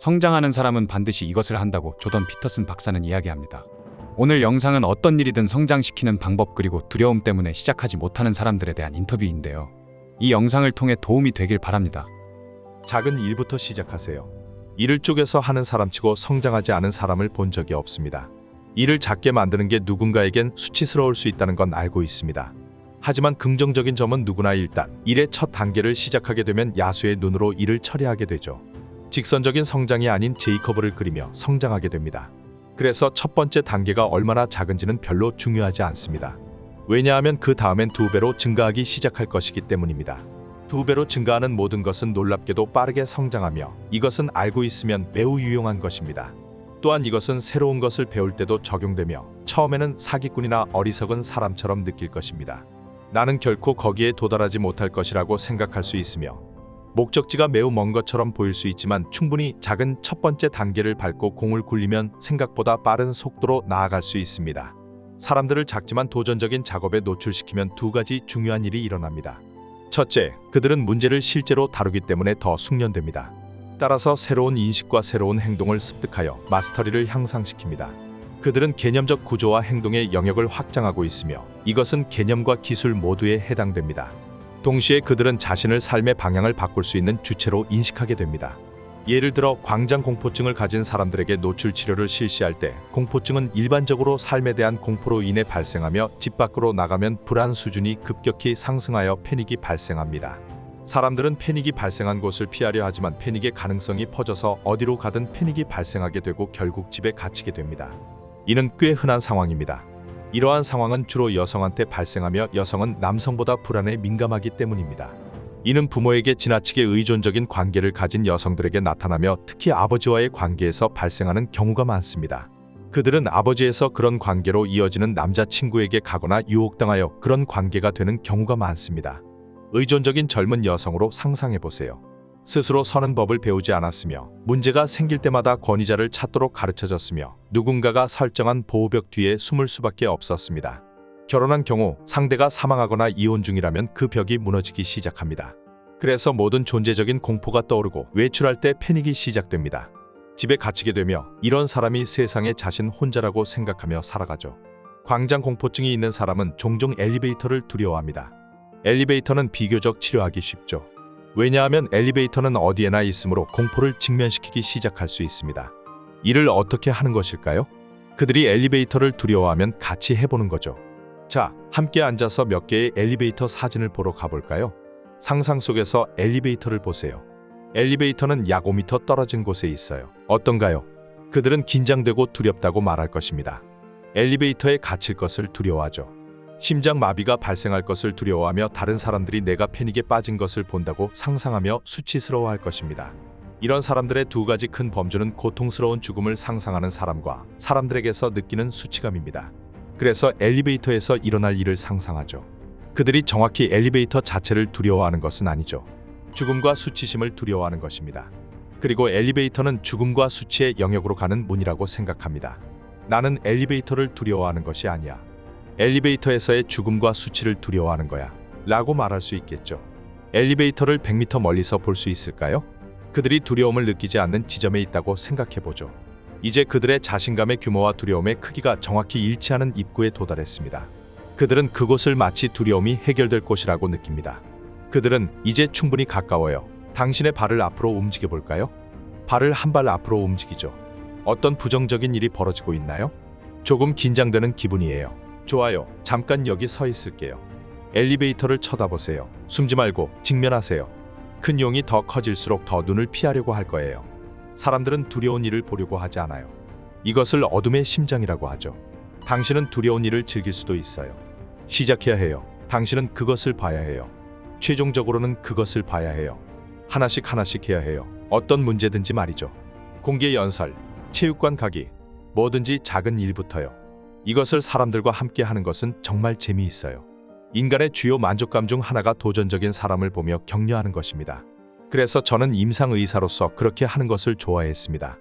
성장하는 사람은 반드시 이것을 한다고 조던 피터슨 박사는 이야기합니다. 오늘 영상은 어떤 일이든 성장시키는 방법 그리고 두려움 때문에 시작하지 못하는 사람들에 대한 인터뷰인데요. 이 영상을 통해 도움이 되길 바랍니다. 작은 일부터 시작하세요. 일을 쪼개서 하는 사람치고 성장하지 않은 사람을 본 적이 없습니다. 일을 작게 만드는 게 누군가에겐 수치스러울 수 있다는 건 알고 있습니다. 하지만 긍정적인 점은 누구나 일단 일의 첫 단계를 시작하게 되면 야수의 눈으로 일을 처리하게 되죠. 직선적인 성장이 아닌 제이커브를 그리며 성장하게 됩니다. 그래서 첫 번째 단계가 얼마나 작은지는 별로 중요하지 않습니다. 왜냐하면 그 다음엔 2배로 증가하기 시작할 것이기 때문입니다. 2배로 증가하는 모든 것은 놀랍게도 빠르게 성장하며 이것은 알고 있으면 매우 유용한 것입니다. 또한 이것은 새로운 것을 배울 때도 적용되며 처음에는 사기꾼이나 어리석은 사람처럼 느낄 것입니다. 나는 결코 거기에 도달하지 못할 것이라고 생각할 수 있으며 목적지가 매우 먼 것처럼 보일 수 있지만 충분히 작은 첫 번째 단계를 밟고 공을 굴리면 생각보다 빠른 속도로 나아갈 수 있습니다. 사람들을 작지만 도전적인 작업에 노출시키면 2가지 중요한 일이 일어납니다. 첫째, 그들은 문제를 실제로 다루기 때문에 더 숙련됩니다. 따라서 새로운 인식과 새로운 행동을 습득하여 마스터리를 향상시킵니다. 그들은 개념적 구조와 행동의 영역을 확장하고 있으며 이것은 개념과 기술 모두에 해당됩니다. 동시에 그들은 자신을 삶의 방향을 바꿀 수 있는 주체로 인식하게 됩니다. 예를 들어 광장 공포증을 가진 사람들에게 노출 치료를 실시할 때 공포증은 일반적으로 삶에 대한 공포로 인해 발생하며 집 밖으로 나가면 불안 수준이 급격히 상승하여 패닉이 발생합니다. 사람들은 패닉이 발생한 곳을 피하려 하지만 패닉의 가능성이 퍼져서 어디로 가든 패닉이 발생하게 되고 결국 집에 갇히게 됩니다. 이는 꽤 흔한 상황입니다. 이러한 상황은 주로 여성한테 발생하며 여성은 남성보다 불안에 민감하기 때문입니다. 이는 부모에게 지나치게 의존적인 관계를 가진 여성들에게 나타나며 특히 아버지와의 관계에서 발생하는 경우가 많습니다. 그들은 아버지에서 그런 관계로 이어지는 남자친구에게 가거나 유혹당하여 그런 관계가 되는 경우가 많습니다. 의존적인 젊은 여성으로 상상해보세요. 스스로 서는 법을 배우지 않았으며 문제가 생길 때마다 권위자를 찾도록 가르쳐졌으며 누군가가 설정한 보호벽 뒤에 숨을 수밖에 없었습니다. 결혼한 경우 상대가 사망하거나 이혼 중이라면 그 벽이 무너지기 시작합니다. 그래서 모든 존재적인 공포가 떠오르고 외출할 때 패닉이 시작됩니다. 집에 갇히게 되며 이런 사람이 세상에 자신 혼자라고 생각하며 살아가죠. 광장 공포증이 있는 사람은 종종 엘리베이터를 두려워합니다. 엘리베이터는 비교적 치료하기 쉽죠. 왜냐하면 엘리베이터는 어디에나 있으므로 공포를 직면시키기 시작할 수 있습니다. 이를 어떻게 하는 것일까요? 그들이 엘리베이터를 두려워하면 같이 해보는 거죠. 자, 함께 앉아서 몇 개의 엘리베이터 사진을 보러 가볼까요? 상상 속에서 엘리베이터를 보세요. 엘리베이터는 약 5m 떨어진 곳에 있어요. 어떤가요? 그들은 긴장되고 두렵다고 말할 것입니다. 엘리베이터에 갇힐 것을 두려워하죠. 심장 마비가 발생할 것을 두려워하며 다른 사람들이 내가 패닉에 빠진 것을 본다고 상상하며 수치스러워할 것입니다. 이런 사람들의 2가지 큰 범주는 고통스러운 죽음을 상상하는 사람과 사람들에게서 느끼는 수치감입니다. 그래서 엘리베이터에서 일어날 일을 상상하죠. 그들이 정확히 엘리베이터 자체를 두려워하는 것은 아니죠. 죽음과 수치심을 두려워하는 것입니다. 그리고 엘리베이터는 죽음과 수치의 영역으로 가는 문이라고 생각합니다. 나는 엘리베이터를 두려워하는 것이 아니야. 엘리베이터에서의 죽음과 수치를 두려워하는 거야 라고 말할 수 있겠죠. 엘리베이터를 100m 멀리서 볼 수 있을까요? 그들이 두려움을 느끼지 않는 지점에 있다고 생각해보죠. 이제 그들의 자신감의 규모와 두려움의 크기가 정확히 일치하는 입구에 도달했습니다. 그들은 그곳을 마치 두려움이 해결될 곳이라고 느낍니다. 그들은 이제 충분히 가까워요. 당신의 발을 앞으로 움직여 볼까요? 발을 한 발 앞으로 움직이죠. 어떤 부정적인 일이 벌어지고 있나요? 조금 긴장되는 기분이에요. 좋아요. 잠깐 여기 서 있을게요. 엘리베이터를 쳐다보세요. 숨지 말고 직면하세요. 큰 용이 더 커질수록 더 눈을 피하려고 할 거예요. 사람들은 두려운 일을 보려고 하지 않아요. 이것을 어둠의 심장이라고 하죠. 당신은 두려운 일을 즐길 수도 있어요. 시작해야 해요. 당신은 그것을 봐야 해요. 최종적으로는 그것을 봐야 해요. 하나씩 해야 해요. 어떤 문제든지 말이죠. 공개 연설, 체육관 가기, 뭐든지 작은 일부터요. 이것을 사람들과 함께 하는 것은 정말 재미있어요. 인간의 주요 만족감 중 하나가 도전적인 사람을 보며 격려하는 것입니다. 그래서 저는 임상의사로서 그렇게 하는 것을 좋아했습니다.